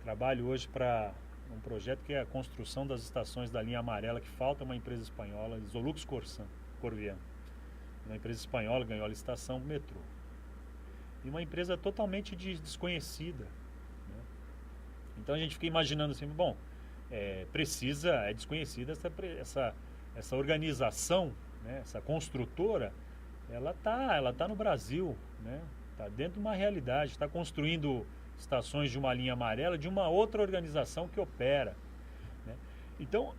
trabalho hoje para um projeto que é a construção das estações da linha amarela, que falta uma empresa espanhola, Isolux Corviam. Uma empresa espanhola ganhou a licitação do metrô. E uma empresa totalmente desconhecida, né? Então a gente fica imaginando assim, bom, é desconhecida essa organização, né? Essa construtora, ela tá no Brasil, né? Tá dentro de uma realidade, está construindo estações de uma linha amarela de uma outra organização que opera, né? Então,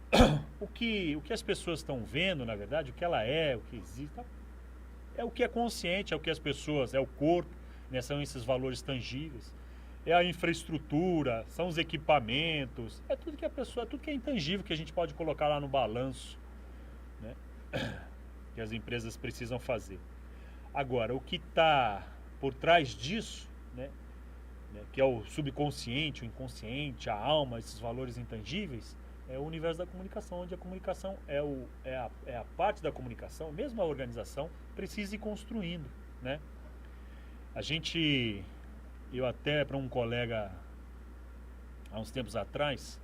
o que as pessoas estão vendo, na verdade, o que ela o que existe, é o que é consciente, é o que as pessoas, é o corpo, né, são esses valores tangíveis, é a infraestrutura, são os equipamentos, é tudo que tudo que é intangível que a gente pode colocar lá no balanço, né, que as empresas precisam fazer. Agora, o que está por trás disso, né, que é o subconsciente, o inconsciente, a alma, esses valores intangíveis, é o universo da comunicação, onde a comunicação é a parte da comunicação, mesmo a organização, precisa ir construindo, né? Eu até para um colega, há uns tempos atrás,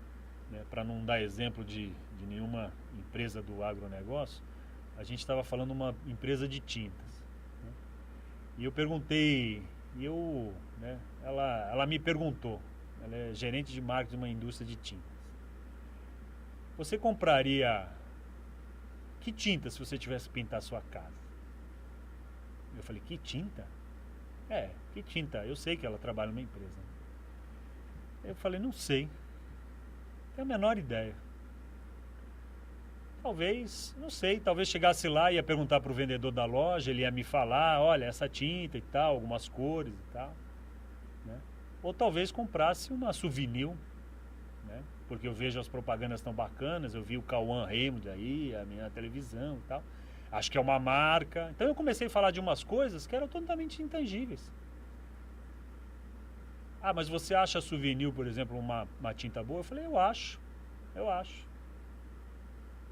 né, para não dar exemplo de nenhuma empresa do agronegócio, a gente estava falando de uma empresa de tintas, né? E eu perguntei, né, ela me perguntou, ela é gerente de marketing de uma indústria de tintas. Você compraria que tinta se você tivesse que pintar a sua casa? Eu falei, que tinta? Que tinta? Eu sei que ela trabalha numa empresa. Eu falei, não sei. Não tenho a menor ideia. Talvez, não sei, talvez chegasse lá e ia perguntar para o vendedor da loja, ele ia me falar, olha, essa tinta e tal, algumas cores e tal, né? Ou talvez comprasse uma souvenir, né? Porque eu vejo as propagandas tão bacanas, eu vi o Cauã Raymond aí, a minha televisão e tal. Acho que é uma marca. Então eu comecei a falar de umas coisas que eram totalmente intangíveis. Ah, mas você acha souvenir, por exemplo, uma tinta boa? Eu falei, eu acho.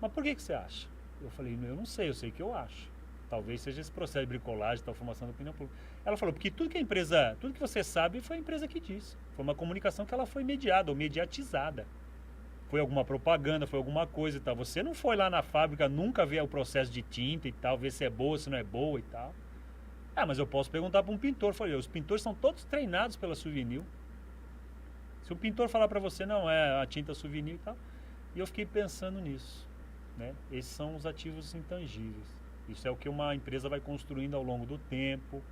Mas por que você acha? Eu falei, eu não sei, eu sei que eu acho. Talvez seja esse processo de bricolagem, tal, formação da opinião pública. Ela falou, porque tudo que você sabe foi a empresa que disse. Foi uma comunicação que ela foi mediada ou mediatizada. Foi alguma propaganda, foi alguma coisa e tal. Você não foi lá na fábrica nunca ver o processo de tinta e tal, ver se é boa, se não é boa e tal. Ah, mas eu posso perguntar para um pintor. Eu falei, os pintores são todos treinados pela Souvenir. Se o pintor falar para você, não, é a tinta Souvenir e tal. E eu fiquei pensando nisso, né? Esses são os ativos intangíveis. Isso é o que uma empresa vai construindo ao longo do tempo,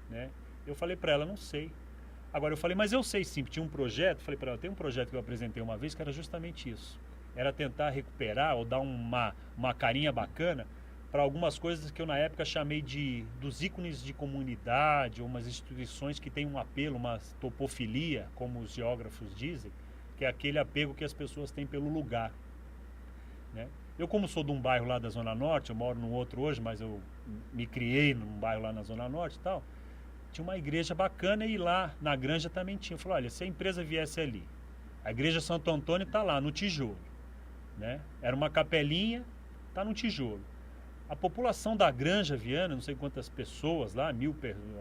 né? Eu falei para ela, não sei. Agora eu falei, mas eu sei sim, tinha um projeto, falei para ela, tem um projeto que eu apresentei uma vez que era justamente isso. Era tentar recuperar ou dar uma carinha bacana para algumas coisas que eu na época chamei dos ícones de comunidade, ou umas instituições que têm um apelo, uma topofilia, como os geógrafos dizem, que é aquele apego que as pessoas têm pelo lugar, né? Eu, como sou de um bairro lá da Zona Norte, eu moro num outro hoje, mas eu me criei num bairro lá na Zona Norte e tal, tinha uma igreja bacana e lá na Granja também tinha. Eu falei, olha, se a empresa viesse ali, a igreja Santo Antônio está lá, no tijolo, né? Era uma capelinha, está no tijolo. A população da Granja Viana, não sei quantas pessoas lá,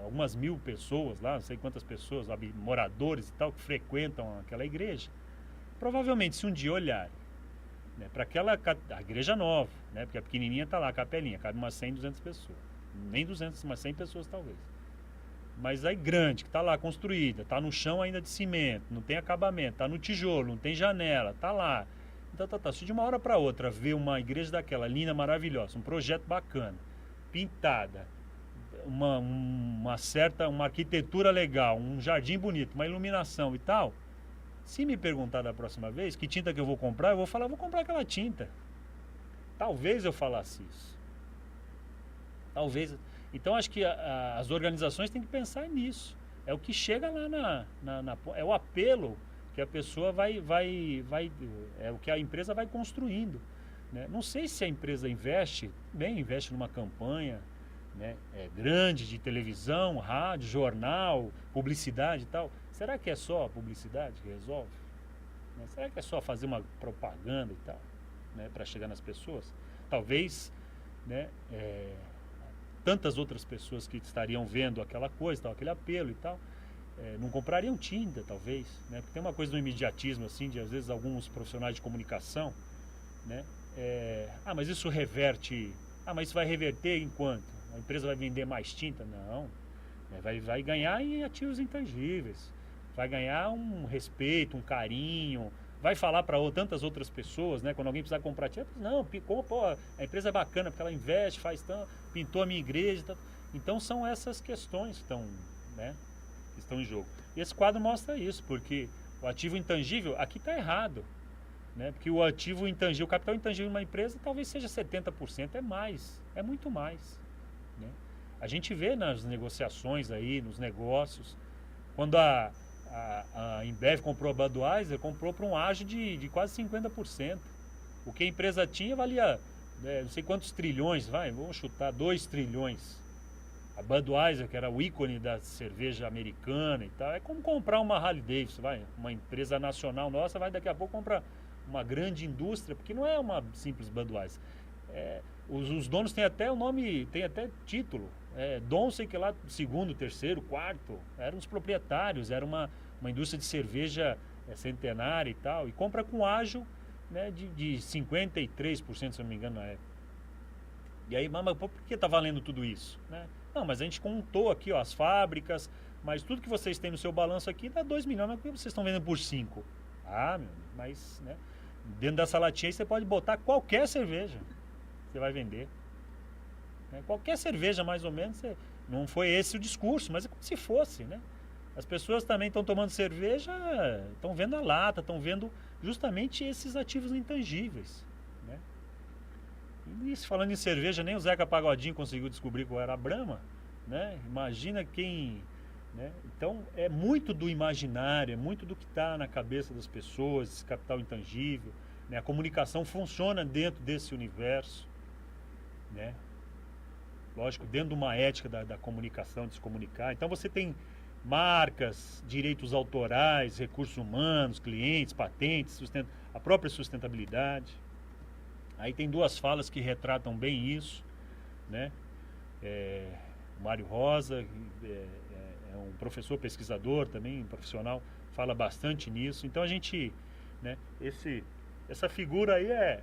algumas mil pessoas lá, não sei quantas pessoas, moradores e tal, que frequentam aquela igreja, provavelmente se um dia olharem, né, para a igreja nova, né, porque a pequenininha está lá, a capelinha, cabe umas 100, 200 pessoas. Nem 200, umas 100 pessoas talvez. Mas aí grande, que está lá construída, está no chão ainda de cimento, não tem acabamento, está no tijolo, não tem janela, está lá. Então se de uma hora para outra ver uma igreja daquela linda, maravilhosa, um projeto bacana, pintada, uma arquitetura legal, um jardim bonito, uma iluminação e tal, se me perguntar da próxima vez que tinta que eu vou comprar, eu vou falar, vou comprar aquela tinta. Talvez eu falasse isso. Talvez. Então acho que as organizações têm que pensar nisso. É o que chega lá é o apelo que a pessoa é o que a empresa vai construindo, né? Não sei se a empresa investe numa campanha, né, grande de televisão, rádio, jornal, publicidade e tal. Será que é só a publicidade que resolve? Né? Será que é só fazer uma propaganda e tal, né, para chegar nas pessoas? Talvez, né, tantas outras pessoas que estariam vendo aquela coisa, tal, aquele apelo e tal, não comprariam tinta, talvez, né? Porque tem uma coisa do imediatismo, assim, de às vezes alguns profissionais de comunicação, né? Mas isso reverte... mas isso vai reverter em quanto? A empresa vai vender mais tinta? Não. Vai ganhar em ativos intangíveis. Vai ganhar um respeito, um carinho. Vai falar para tantas outras pessoas, né? Quando alguém precisar comprar tinta, não, pô, a empresa é bacana porque ela investe, pintou a minha igreja. Então são essas questões que estão, né, que estão em jogo. E esse quadro mostra isso, porque o ativo intangível aqui está errado, né? Porque o ativo intangível, o capital intangível de uma empresa talvez seja 70%, é mais, é muito mais, né? A gente vê nas negociações aí, nos negócios, quando a Embev comprou a Budweiser, comprou para um ágio de quase 50%. O que a empresa tinha valia, não sei quantos trilhões, vamos chutar, 2 trilhões. A Budweiser, que era o ícone da cerveja americana e tal, é como comprar uma Harley Davidson, uma empresa nacional nossa, vai daqui a pouco comprar uma grande indústria, porque não é uma simples Budweiser. Os donos têm até o nome, tem até título, Dom sei que lá, segundo, terceiro, quarto, eram os proprietários, era uma indústria de cerveja centenária e tal, e compra com ágio, né, de 53%, se não me engano, na época. E aí, mas por que está valendo tudo isso? Né? Não, mas a gente contou aqui ó, as fábricas, mas tudo que vocês têm no seu balanço aqui dá 2 milhões, mas por que vocês estão vendendo por 5? Ah, meu, mas né, dentro dessa latinha aí você pode botar qualquer cerveja, você vai vender. Né? Qualquer cerveja, mais ou menos, não foi esse o discurso, mas é como se fosse, né? As pessoas também estão tomando cerveja, estão vendo a lata, estão vendo justamente esses ativos intangíveis, né? E falando em cerveja, nem o Zeca Pagodinho conseguiu descobrir qual era a Brahma, né? Imagina quem, né? Então é muito do imaginário, é muito do que está na cabeça das pessoas, esse capital intangível, né? A comunicação funciona dentro desse universo, né? Lógico, dentro de uma ética da comunicação, de se comunicar. Então você tem marcas, direitos autorais, recursos humanos, clientes, patentes, a própria sustentabilidade. Aí tem duas falas que retratam bem isso, né? O Mário Rosa é um professor pesquisador também, um profissional, fala bastante nisso. Então a gente, né? Essa figura aí é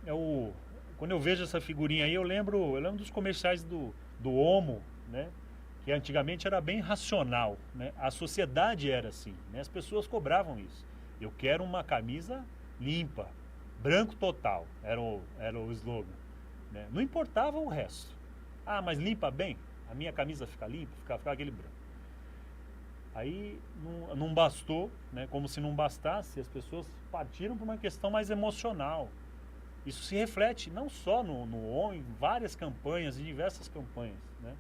o quando eu vejo essa figurinha aí, eu lembro dos comerciais do Omo, né? Que antigamente era bem racional, né? A sociedade era assim, né? As pessoas cobravam isso. Eu quero uma camisa limpa, branco total, era o slogan, né? Não importava o resto. Ah, mas limpa bem? A minha camisa fica limpa, fica aquele branco. Aí não bastou, né? Como se não bastasse, as pessoas partiram para uma questão mais emocional. Isso se reflete não só no em várias campanhas, em diversas campanhas, né?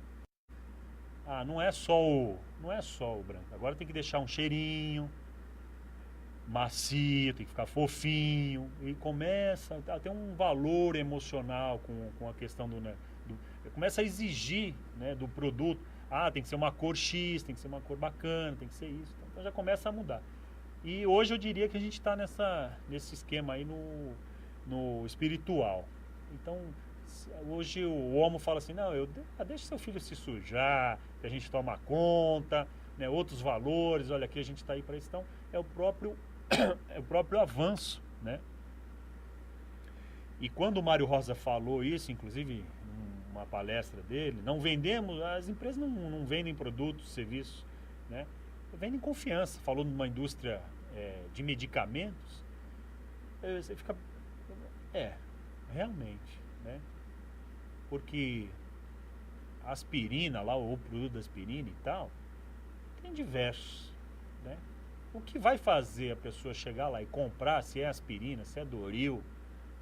Ah, não é só o branco. Agora tem que deixar um cheirinho macio, tem que ficar fofinho e começa a ter um valor emocional com a questão começa a exigir, né, do produto. Ah, tem que ser uma cor X, tem que ser uma cor bacana, tem que ser isso. Então já começa a mudar. E hoje eu diria que a gente está nesse esquema aí no espiritual. Então, hoje o homo fala assim, não, deixa seu filho se sujar, que a gente toma conta, né, outros valores, olha aqui a gente está aí para isso. Então, é o próprio avanço, né? E quando o Mário Rosa falou isso, inclusive numa palestra dele, não vendemos, as empresas não vendem produtos, serviços, né? Vendem confiança. Falou numa indústria de medicamentos, você fica... realmente, né? Porque a aspirina lá, o produto da aspirina e tal, tem diversos, né? O que vai fazer a pessoa chegar lá e comprar, se é aspirina, se é Doril,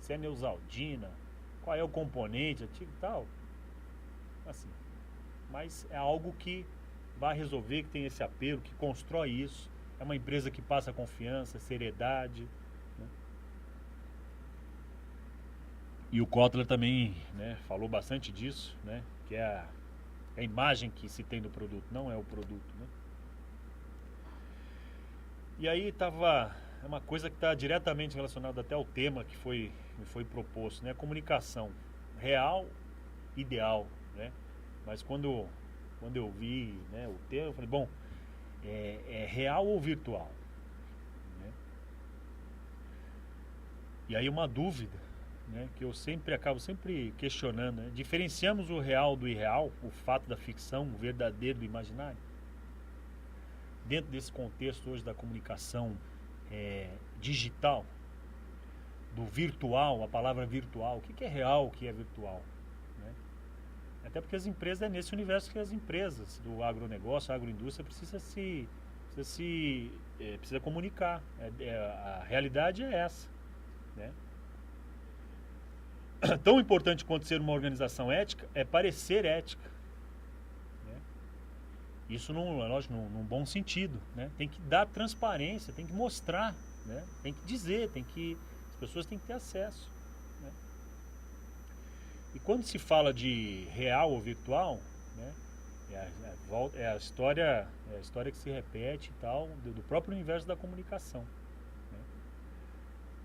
se é Neosaldina, qual é o componente ativo e tal, assim, mas é algo que vai resolver, que tem esse apelo, que constrói isso, é uma empresa que passa confiança, seriedade, né? E o Kotler também, né, falou bastante disso, né, que é a imagem que se tem do produto, não é o produto, né? E aí é uma coisa que está diretamente relacionada até ao tema que me foi proposto, né, a comunicação real, ideal, né? Mas quando eu vi, né, o tema, eu falei, bom, é real ou virtual? Né? E aí uma dúvida, né, que eu acabo sempre questionando, né? Diferenciamos o real do irreal, o fato da ficção, o verdadeiro do imaginário? Dentro desse contexto hoje da comunicação digital, do virtual, a palavra virtual, o que é real, o que é virtual? Né? Até porque as empresas, é nesse universo que as empresas do agronegócio, a agroindústria precisa comunicar. A realidade é essa, né? Tão importante quanto ser uma organização ética é parecer ética, né? Isso lógico, num bom sentido, né? Tem que dar transparência, tem que mostrar, né? Tem que dizer, as pessoas têm que ter acesso, né? E quando se fala de real ou virtual, né, é a história que se repete e tal, do próprio universo da comunicação, né?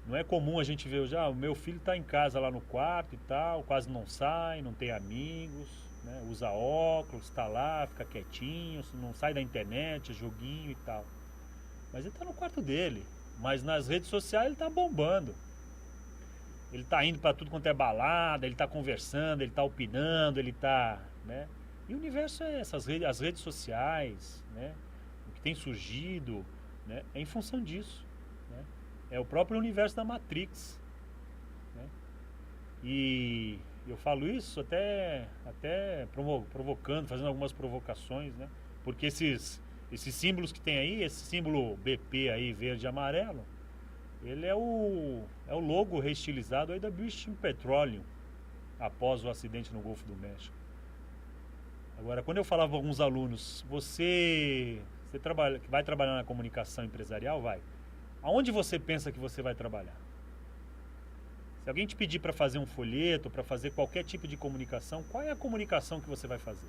Não é comum a gente ver, o meu filho está em casa lá no quarto e tal, quase não sai, não tem amigos, né, usa óculos, está lá, fica quietinho, não sai da internet, joguinho e tal. Mas ele está no quarto dele, mas nas redes sociais ele está bombando. Ele está indo para tudo quanto é balada, ele está conversando, ele está opinando, ele está, né? E o universo é essas redes, as redes sociais, né? O que tem surgido, né? É em função disso, né? É o próprio universo da Matrix, né? E eu falo isso até provocando, fazendo algumas provocações, né? Porque esses símbolos que tem aí, esse símbolo BP aí, verde e amarelo, ele é o logo reestilizado aí da British Petroleum, após o acidente no Golfo do México. Agora, quando eu falava para alguns alunos, você vai trabalhar na comunicação empresarial? Vai. Aonde você pensa que você vai trabalhar? Se alguém te pedir para fazer um folheto, para fazer qualquer tipo de comunicação, qual é a comunicação que você vai fazer?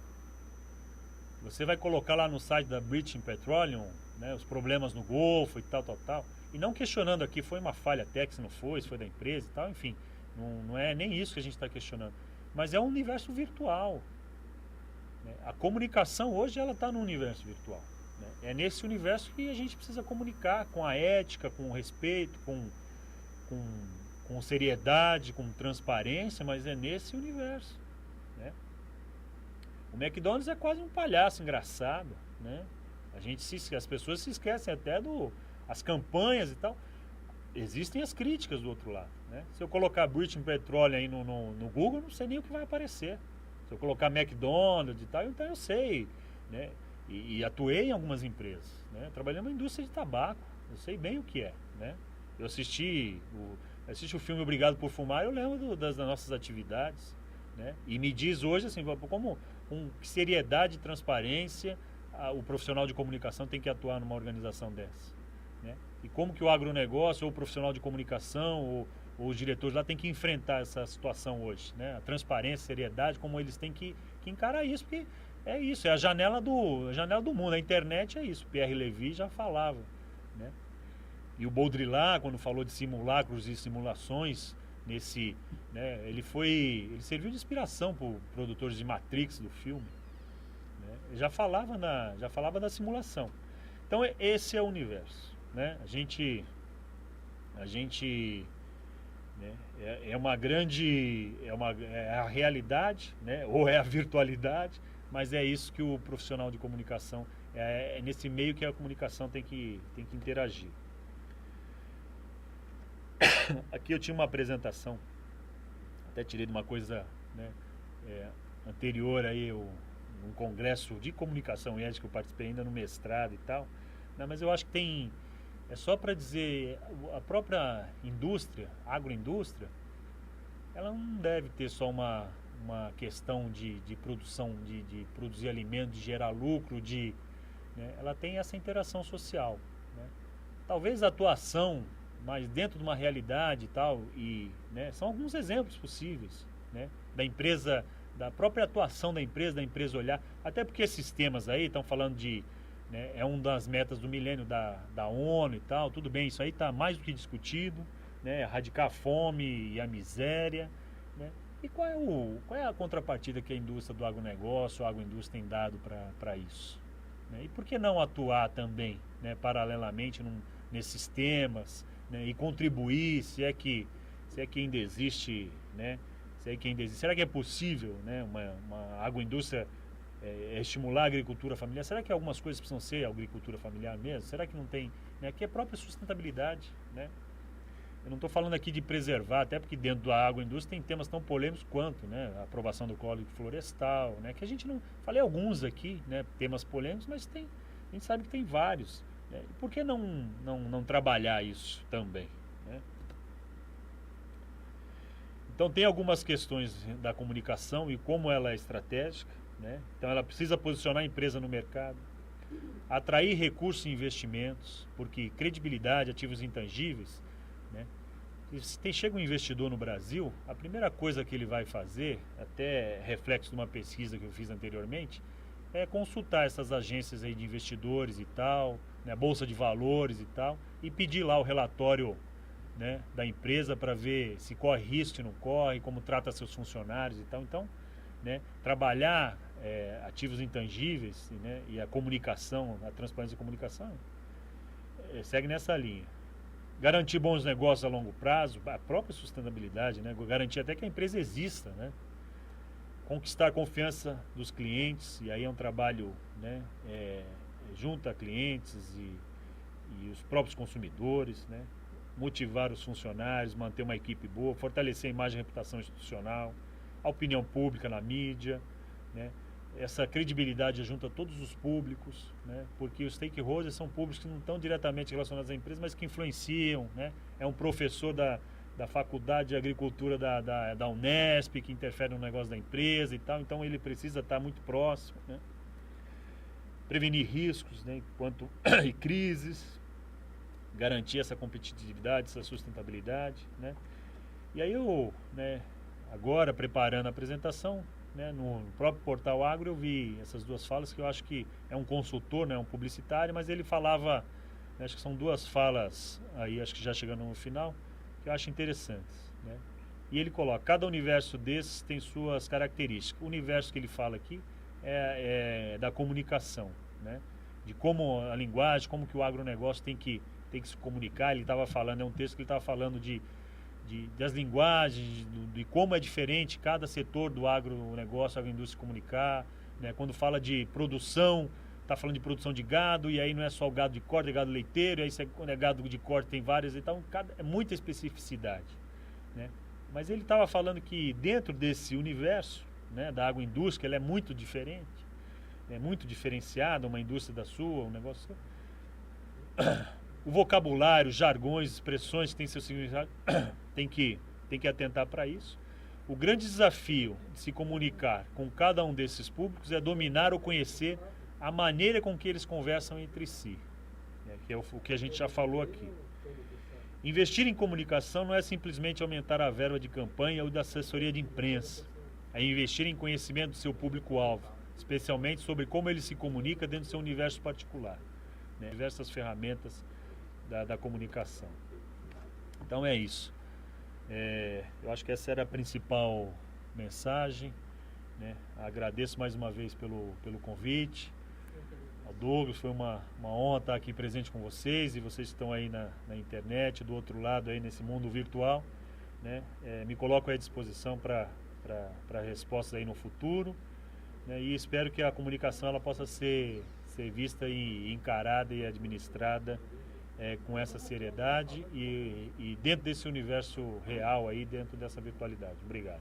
Você vai colocar lá no site da British Petroleum, né, os problemas no Golfo e tal, e não questionando aqui, foi uma falha técnica, não foi, se foi da empresa e tal, enfim, não é nem isso que a gente está questionando, mas é um universo virtual, né? A comunicação hoje ela está no universo virtual, né? É nesse universo que a gente precisa comunicar com a ética, com respeito, com seriedade, com transparência, mas é nesse universo, né? O McDonald's é quase um palhaço engraçado, né? As pessoas se esquecem até as campanhas e tal. Existem as críticas do outro lado, né? Se eu colocar British Petroleum aí no Google, não sei nem o que vai aparecer. Se eu colocar McDonald's e tal, então eu sei, né? E atuei em algumas empresas, né? Trabalhei na indústria de tabaco, eu sei bem o que é, né? Eu assisti o filme Obrigado por Fumar, eu lembro das nossas atividades, né? E me diz hoje assim, como com seriedade e transparência o profissional de comunicação tem que atuar numa organização dessa, né? E como que o agronegócio ou o profissional de comunicação ou os diretores lá tem que enfrentar essa situação hoje, né? A transparência, a seriedade, como eles têm que encarar isso, porque é isso, é a janela do mundo, a internet é isso. Pierre Levy já falava, né? E o Baudrillard, quando falou de simulacros e simulações, né, ele serviu de inspiração para os produtores de Matrix do filme, né? Ele já falava da simulação. Então esse é o universo, né? A gente, né, é a realidade, né? Ou é a virtualidade, mas é isso que o profissional de comunicação é nesse meio que a comunicação tem que interagir. Aqui eu tinha uma apresentação, até tirei de uma coisa, né, anterior aí, um congresso de comunicação e ética que eu participei ainda no mestrado e tal, né, mas eu acho que é só para dizer, a própria indústria, agroindústria, ela não deve ter só uma questão de produção, de produzir alimento, de gerar lucro, né, ela tem essa interação social, né. Talvez a atuação mas dentro de uma realidade e tal, né, são alguns exemplos possíveis, né, da própria atuação da empresa olhar, até porque esses temas aí estão falando né, é uma das metas do milênio da ONU e tal, tudo bem, isso aí está mais do que discutido, né, erradicar a fome e a miséria, né, e qual é a contrapartida que a indústria do agronegócio, a agroindústria tem dado para isso, né, e por que não atuar também, né, paralelamente nesses temas, né, e contribuir, se é que ainda existe, né? Será que é possível, né, uma agroindústria estimular a agricultura familiar? Será que algumas coisas precisam ser agricultura familiar mesmo? Será que não tem, né, que é a própria sustentabilidade, né? Eu não estou falando aqui de preservar, até porque dentro da agroindústria tem temas tão polêmicos quanto, né, a aprovação do Código Florestal, né, que a gente não falei alguns aqui, né, temas polêmicos, mas a gente sabe que tem vários. E por que não trabalhar isso também, né? Então tem algumas questões da comunicação e como ela é estratégica, né? Então ela precisa posicionar a empresa no mercado, atrair recursos e investimentos, porque credibilidade, ativos intangíveis, né? E se chega um investidor no Brasil, a primeira coisa que ele vai fazer, até reflexo de uma pesquisa que eu fiz anteriormente, é consultar essas agências aí de investidores e tal, né, bolsa de valores e tal, e pedir lá o relatório, né, da empresa para ver se corre risco, se não corre, como trata seus funcionários e tal. Então, né, trabalhar ativos intangíveis, né, e a comunicação, a transparência da comunicação, segue nessa linha. Garantir bons negócios a longo prazo, a própria sustentabilidade, né? Garantir até que a empresa exista, né? Conquistar a confiança dos clientes, e aí é um trabalho, né, junto a clientes e os próprios consumidores, né? Motivar os funcionários, manter uma equipe boa, fortalecer a imagem e reputação institucional, a opinião pública na mídia, né? Essa credibilidade junto a todos os públicos, né? Porque os stakeholders são públicos que não estão diretamente relacionados à empresa, mas que influenciam, né? É um professor da Faculdade de Agricultura da Unesp que interfere no negócio da empresa e tal, então ele precisa estar muito próximo, né? Prevenir riscos, né? E crises, garantir essa competitividade, essa sustentabilidade, né? E aí eu, né, agora preparando a apresentação, né, no próprio Portal Agro eu vi essas duas falas que eu acho que é um consultor, né, um publicitário, mas ele falava, né, acho que são duas falas aí, acho que já chegando no final, que eu acho interessantes, né? E ele coloca, cada universo desses tem suas características. O universo que ele fala aqui é da comunicação, né? De como a linguagem, como que o agronegócio tem que se comunicar. Ele estava falando, é um texto que ele estava falando das linguagens, de como é diferente cada setor do agronegócio, agroindústria comunicar, né? Quando fala de produção, está falando de produção de gado, e aí não é só o gado de corte, é gado leiteiro, e aí quando é gado de corte tem várias, então é muita especificidade, né? Mas ele estava falando que dentro desse universo, né, da agroindústria, ela é muito diferente, é muito diferenciada, uma indústria da sua, um negócio... O vocabulário, jargões, expressões que têm seu significado, tem que atentar para isso. O grande desafio de se comunicar com cada um desses públicos é dominar ou conhecer a maneira com que eles conversam entre si, né, que é o que a gente já falou aqui. Investir em comunicação não é simplesmente aumentar a verba de campanha ou da assessoria de imprensa. É investir em conhecimento do seu público-alvo, especialmente sobre como ele se comunica dentro do seu universo particular, né, diversas ferramentas da comunicação. Então é isso. Eu acho que essa era a principal mensagem, né? Agradeço mais uma vez pelo convite. Ao Douglas, foi uma honra estar aqui presente com vocês, e vocês estão aí na internet, do outro lado aí nesse mundo virtual, né? Me coloco à disposição para respostas aí no futuro, né? E espero que a comunicação ela possa ser vista e encarada e administrada com essa seriedade e dentro desse universo real aí, dentro dessa virtualidade. Obrigado.